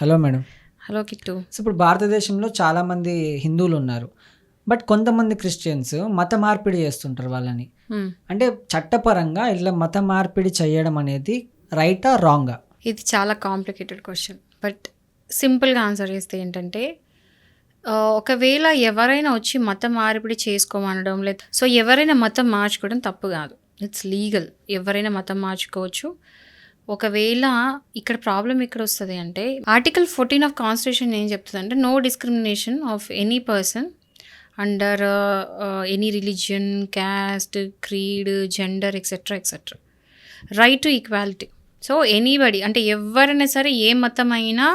Hello madam. Hello Kittu. So ఇప్పుడు భారతదేశంలో చాలామంది హిందువులు ఉన్నారు. బట్ కొంతమంది క్రిస్టియన్స్ మత మార్పిడి చేస్తుంటారు వాళ్ళని. హ్మ్. అంటే చట్టపరంగా ఇట్లా మత మార్పిడి చేయడం అనేది రైటా రాంగా? ఇది చాలా కాంప్లికేటెడ్ క్వశ్చన్. బట్ సింపుల్గా ఆన్సర్ చేస్తే ఏంటంటే ఒకవేళ ఎవరైనా వచ్చి మతం మార్పిడి చేసుకోమనడం లేదు. సో ఎవరైనా మతం మార్చుకోవడం తప్పు కాదు. It's legal. ఎవరైనా మతం మార్చుకోవచ్చు. ఒకవేళ ఇక్కడ ప్రాబ్లం ఎక్కడ వస్తుంది అంటే ఆర్టికల్ 14 ఆఫ్ కాన్స్టిట్యూషన్ ఏం చెప్తుంది అంటే no discrimination of any person under any religion, caste, creed, gender etcetera etcetera. Right to equality. So anybody అంటే ఎవరైనా సరే ఏ మతం అయినా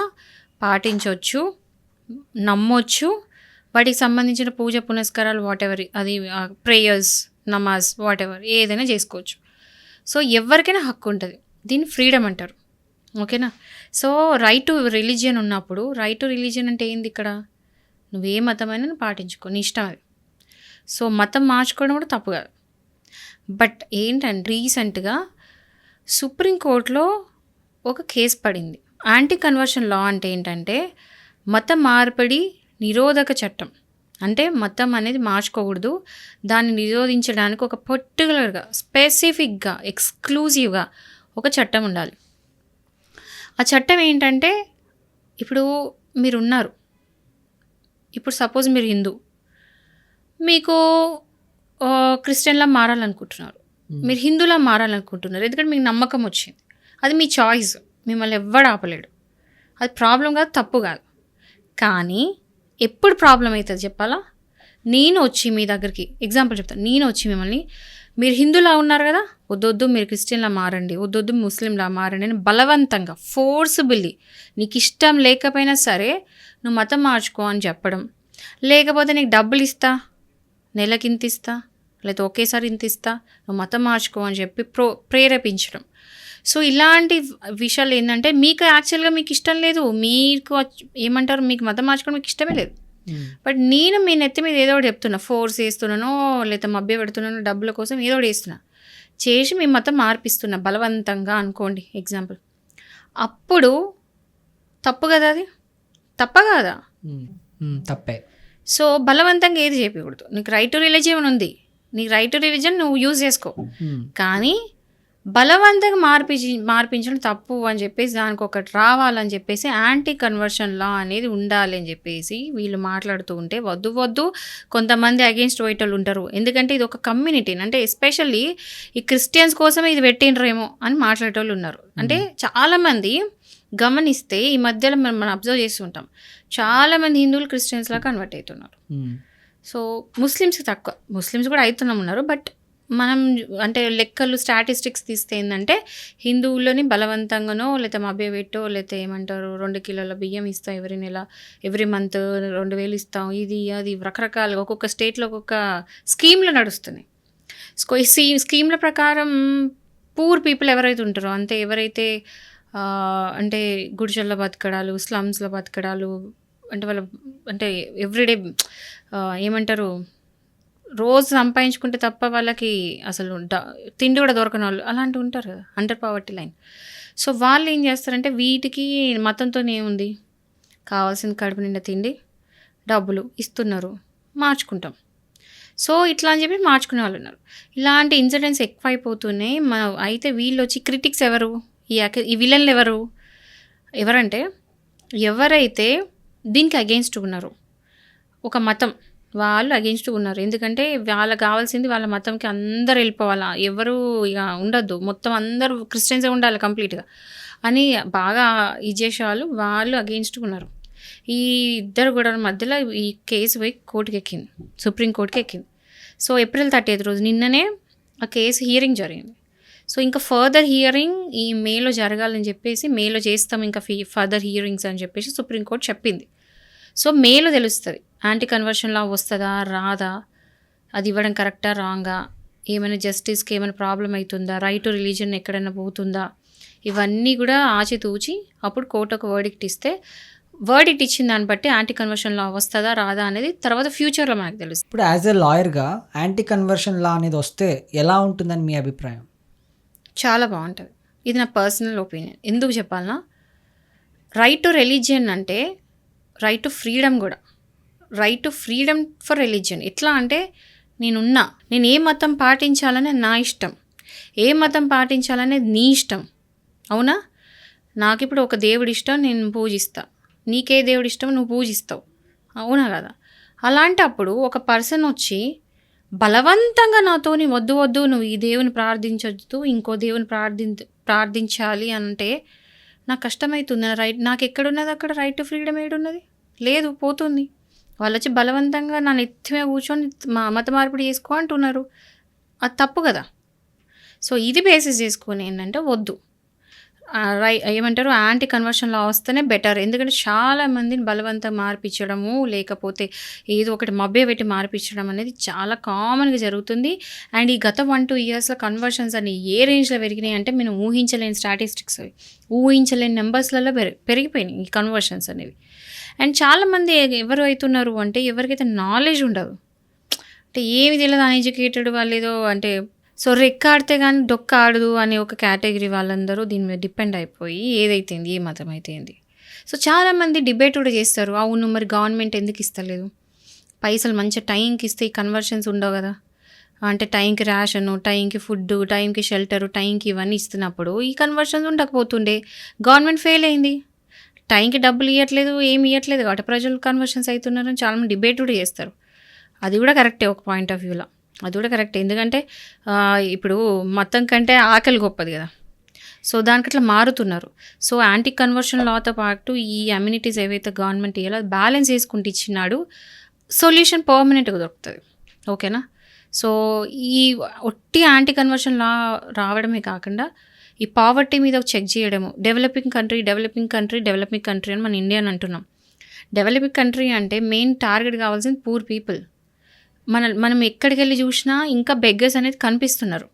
పాటించవచ్చు, నమ్మొచ్చు. వాటికి సంబంధించిన పూజ పునస్కారాలు వాట్ ఎవర్, అది ప్రేయర్స్, నమాజ్, వాట్ ఎవర్ ఏదైనా చేసుకోవచ్చు. సో ఎవరికైనా హక్కు ఉంటుంది. దీన్ని ఫ్రీడమ్ అంటారు. ఓకేనా? సో రైట్ టు రిలీజియన్ ఉన్నప్పుడు, రైట్ టు రిలీజియన్ అంటే ఏంది ఇక్కడ? నువ్వే మతమైనా నువ్వు పాటించుకో, నీ ఇష్టం అది. సో మతం మార్చుకోవడం కూడా తప్పు కాదు. బట్ ఏంటంటే రీసెంట్గా సుప్రీంకోర్టులో ఒక కేసు పడింది. యాంటీ కన్వర్షన్ లా అంటే ఏంటంటే మత మార్పిడి నిరోధక చట్టం. అంటే మతం అనేది మార్చుకోకూడదు, దాన్ని నిరోధించడానికి ఒక పర్టికులర్గా, స్పెసిఫిక్గా, ఎక్స్క్లూజివ్గా ఒక చట్టం ఉండాలి. ఆ చట్టం ఏంటంటే ఇప్పుడు మీరున్నారు, ఇప్పుడు సపోజ్ మీరు హిందూ, మీకు క్రిస్టియన్లా మారాలనుకుంటున్నారు, మీరు హిందూలా మారాలనుకుంటున్నారు, ఎందుకంటే మీకు నమ్మకం వచ్చింది. అది మీ చాయిస్, మిమ్మల్ని ఎవ్వడు ఆపలేడు. అది ప్రాబ్లం కాదు, తప్పు కాదు. కానీ ఎప్పుడు ప్రాబ్లం అవుతుంది చెప్పాలా? నేను వచ్చి మీ దగ్గరికి ఎగ్జాంపుల్ చెప్తాను. నేను వచ్చి మిమ్మల్ని, మీరు హిందూలా ఉన్నారు కదా, వద్దొద్దు మీరు క్రిస్టియన్లా మారండి, వద్దొద్దు ముస్లింలా మారండి అని బలవంతంగా, ఫోర్స్బుల్లీ, నీకు ఇష్టం లేకపోయినా సరే నువ్వు మతం మార్చుకో అని చెప్పడం, లేకపోతే నీకు డబ్బులు ఇస్తా, నెలకి ఇంత ఇస్తా, లేకపోతే ఒకేసారి ఇంత ఇస్తా, నువ్వు మతం మార్చుకో అని చెప్పి ప్రేరేపించడం. సో ఇలాంటి విషయాలు ఏంటంటే మీకు యాక్చువల్గా మీకు ఇష్టం లేదు, మీకు ఏమంటారు, మీకు మతం మార్చుకోవడం మీకు ఇష్టమే లేదు. బట్ నేను మీ నెత్తి మీద ఏదో ఒకటి చెప్తున్నా, ఫోర్స్ చేస్తున్నానో లేకపోతే మభ్య పెడుతున్నానో, డబ్బుల కోసం ఏదో ఒకటి చేస్తున్నా, చేసి మీ మతం మార్పిస్తున్నా బలవంతంగా అనుకోండి ఎగ్జాంపుల్. అప్పుడు తప్పు కదా, అది తప్ప కాదా? తప్పే. సో బలవంతంగా ఏది చేయకూడదు. నీకు రైట్ టు రిలీజియన్ ఉంది, నీకు రైట్ టు రిలీజియన్ నువ్వు యూజ్ చేసుకో. కానీ బలవంతంగా మార్పించడం తప్పు అని చెప్పేసి, దానికి ఒకటి రావాలని చెప్పేసి యాంటీ కన్వర్షన్ లా అనేది ఉండాలి అని చెప్పేసి వీళ్ళు మాట్లాడుతూ ఉంటే వద్దు కొంతమంది అగెయిన్స్ట్ పోయేటోళ్ళు ఉంటారు. ఎందుకంటే ఇది ఒక కమ్యూనిటీని, అంటే ఎస్పెషల్లీ ఈ క్రిస్టియన్స్ కోసమే ఇది పెట్టిండ్రేమో అని మాట్లాడేటోళ్ళు ఉన్నారు. అంటే చాలామంది గమనిస్తే ఈ మధ్యలో మనం అబ్జర్వ్ చేస్తుంటాం, చాలామంది హిందువులు క్రిస్టియన్స్లా కన్వర్ట్ అవుతున్నారు. సో ముస్లిమ్స్కి తక్కువ, ముస్లిమ్స్ కూడా అవుతున్నాం ఉన్నారు. బట్ మనం అంటే లెక్కలు స్టాటిస్టిక్స్ తీస్తే ఏంటంటే హిందువులని బలవంతంగానో లేకపోతే మభ్య పెట్టో లేకపోతే ఏమంటారు 2 కిలోల బియ్యం ఇస్తాం ఎవరి నెల, ఎవ్రీ మంత్ 2000 ఇస్తాం, ఇది అది రకరకాలుగా ఒక్కొక్క స్టేట్లో ఒక్కొక్క స్కీమ్లు నడుస్తున్నాయి. సో ఈ స్కీమ్ల ప్రకారం పూర్ పీపుల్ ఎవరైతే ఉంటారో, అంటే ఎవరైతే అంటే గుడిసెల్లో బతకడాలు, స్లమ్స్లో బతకడాలు, అంటే వాళ్ళ అంటే ఎవ్రీడే ఏమంటారు రోజు సంపాదించుకుంటే తప్ప వాళ్ళకి అసలు తిండి కూడా దొరకని వాళ్ళు అలాంటివి ఉంటారు కదా, అండర్ పావర్టీ లైన్. సో వాళ్ళు ఏం చేస్తారంటే వీటికి మతంతో ఏముంది, కావాల్సిన కడుపు నిండా తిండి, డబ్బులు ఇస్తున్నారు, మార్చుకుంటాం. సో ఇట్లా అని చెప్పి మార్చుకునే వాళ్ళు ఉన్నారు. ఇలాంటి ఇన్సిడెంట్స్ ఎక్కువైపోతున్నాయి. అయితే వీళ్ళు వచ్చి క్రిటిక్స్ ఎవరు, ఈ విలన్లు ఎవరంటే ఎవరైతే దీనికి అగెయిన్స్ట్ ఉన్నారు, ఒక మతం వాళ్ళు అగెయిన్స్ట్ ఉన్నారు. ఎందుకంటే వాళ్ళకి కావాల్సింది వాళ్ళ మతంకి అందరు వెళ్ళిపోవాలా, ఎవరు ఇక ఉండద్దు, మొత్తం అందరూ క్రిస్టియన్సే ఉండాలి కంప్లీట్గా అని బాగా ఇచ్చేసేవాళ్ళు, వాళ్ళు అగెయిన్స్ట్ ఉన్నారు. ఈ ఇద్దరు కూడా మధ్యలో ఈ కేసు పోయి కోర్టుకి ఎక్కింది, సుప్రీంకోర్టుకి ఎక్కింది. సో April 30 రోజు నిన్ననే ఆ కేసు హియరింగ్ జరిగింది. సో ఇంకా ఫర్దర్ హియరింగ్ ఈ మేలో జరగాలని చెప్పేసి, మేలో చేస్తాం ఇంకా ఫర్దర్ హియరింగ్స్ అని చెప్పేసి సుప్రీంకోర్టు చెప్పింది. సో మేలో తెలుస్తుంది యాంటీ కన్వర్షన్ లా వస్తుందా రాదా, అది ఇవ్వడం కరెక్టా రాంగా, ఏమైనా జస్టిస్కి ఏమైనా ప్రాబ్లం అవుతుందా, రైట్ టు రిలీజియన్ ఎక్కడైనా పోతుందా, ఇవన్నీ కూడా ఆచితూచి అప్పుడు కోర్టు ఒక వర్డిక్ట్ ఇస్తే, వర్డిక్ట్ ఇచ్చిన దాన్ని బట్టి యాంటీ కన్వర్షన్ లా వస్తుందా రాదా అనేది తర్వాత ఫ్యూచర్లో మనకు తెలుస్తుంది. ఇప్పుడు యాజ్ ఎ లాయర్గా యాంటీ కన్వర్షన్ లా అనేది వస్తే ఎలా ఉంటుందని మీ అభిప్రాయం? చాలా బాగుంటుంది. ఇది నా పర్సనల్ ఒపీనియన్. ఎందుకు చెప్పాలన్నా, రైట్ టు రిలీజియన్ అంటే రైట్ టు ఫ్రీడమ్ కూడా. Right to freedom for religion ఎట్లా అంటే నేను ఏ మతం పాటించాలనే నా ఇష్టం, ఏ మతం పాటించాలనేది నీ ఇష్టం. అవునా? నాకు ఇప్పుడు ఒక దేవుడి ఇష్టం, నేను పూజిస్తా. నీకే దేవుడి ఇష్టం, నువ్వు పూజిస్తావు. అవునా కదా? అలాంటప్పుడు ఒక పర్సన్ వచ్చి బలవంతంగా నాతోని వద్దు వద్దు నువ్వు ఈ దేవుని ప్రార్థించొద్దు, ఇంకో దేవుని ప్రార్థించాలి అంటే నాకు కష్టమవుతుంది. నాకు ఎక్కడున్నది అక్కడ రైట్ టు ఫ్రీడమ్ ఏడున్నది? లేదు, పోతుంది. వాళ్ళు వచ్చి బలవంతంగా నా నెత్తి మీద కూర్చొని మత మార్పిడి చేసుకో అంటున్నారు. అది తప్పు కదా. సో ఇది బేసిస్ చేసుకొని ఏంటంటే వద్దు, ఏమంటారు, యాంటీ కన్వర్షన్ లా వస్తేనే బెటర్. ఎందుకంటే చాలామందిని బలవంతం మార్పించడము, లేకపోతే ఏదో ఒకటి మభ్య పెట్టి మార్పించడం అనేది చాలా కామన్గా జరుగుతుంది. అండ్ ఈ గత 1-2 ఇయర్స్లో కన్వర్షన్స్ అని ఏ రేంజ్లో పెరిగినాయి అంటే మేము ఊహించలేని స్టాటిస్టిక్స్, అవి ఊహించలేని నెంబర్స్లలో పెరిగిపోయినాయి ఈ కన్వర్షన్స్ అనేవి. అండ్ చాలామంది ఎవరు అవుతున్నారు అంటే ఎవరికైతే నాలెడ్జ్ ఉండదు, అంటే ఏమి తెలియదు, అన్ఎడ్యుకేటెడ్ వాళ్ళు, ఏదో అంటే సో రెక్కాడితే కానీ డొక్క ఆడదు అనే ఒక కేటగిరీ వాళ్ళందరూ దీని మీద డిపెండ్ అయిపోయి ఏదైతేంది, ఏ మతం అయితేంది. సో చాలామంది డిబేట్ కూడా చేస్తారు, అవును మరి గవర్నమెంట్ ఎందుకు ఇస్తలేదు, పైసలు మంచిగా టైంకి ఇస్తే ఈ కన్వర్షన్స్ ఉండవు కదా. అంటే టైంకి రేషను, టైంకి ఫుడ్, టైంకి షెల్టరు, టైంకి ఇవన్నీ ఇస్తున్నప్పుడు ఈ కన్వర్షన్స్ ఉండకపోతుండే. గవర్నమెంట్ ఫెయిల్ అయింది, టైంకి డబ్బులు ఇవ్వట్లేదు, ఏమి ఇవ్వట్లేదు కాబట్టి ప్రజలు కన్వర్షన్స్ అవుతున్నారని చాలామంది డిబేట్ కూడా చేస్తారు. అది కూడా కరెక్టే ఒక పాయింట్ ఆఫ్ వ్యూలో, అది కూడా కరెక్టే. ఎందుకంటే ఇప్పుడు మతం కంటే ఆకలి గొప్పది కదా. సో దానికి అట్లా మారుతున్నారు. సో యాంటీ కన్వర్షన్ లాతో పాటు ఈ అమ్యూనిటీస్ ఏవైతే గవర్నమెంట్ ఇవ్వాలో బ్యాలెన్స్ చేసుకుంటూ ఇచ్చినాడు, సొల్యూషన్ పర్మనెంట్గా దొరుకుతుంది. ఓకేనా? సో ఈ ఒట్టి యాంటీ కన్వర్షన్ లా రావడమే కాకుండా ఈ పావర్టీ మీద చెక్ చేయడము, డెవలపింగ్ కంట్రీ అని మన ఇండియా అని అంటున్నాం. డెవలపింగ్ కంట్రీ అంటే మెయిన్ టార్గెట్ కావాల్సింది పూర్ పీపుల్. మనం ఎక్కడికి వెళ్ళి చూసినా ఇంకా బెగ్గర్స్ అనేది కనిపిస్తున్నారు.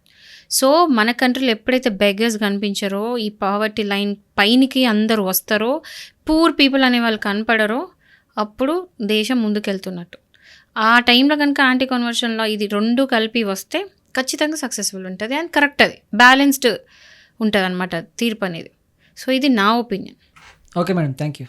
సో మన కంట్రీలో ఎప్పుడైతే బెగ్గర్స్ కనిపించారో, ఈ పావర్టీ లైన్ పైనికి అందరూ వస్తారో, పూర్ పీపుల్ అనే వాళ్ళు కనపడరో, అప్పుడు దేశం ముందుకెళ్తున్నట్టు. ఆ టైంలో కనుక యాంటీ కన్వర్షన్లో ఇది 2 కలిపి వస్తే ఖచ్చితంగా సక్సెస్ఫుల్ ఉంటుంది అండ్ కరెక్ట్, అది బ్యాలెన్స్డ్ ఉంటుంది అనమాట తీర్పు అనేది. సో ఇది నా opinion. Okay madam, thank you.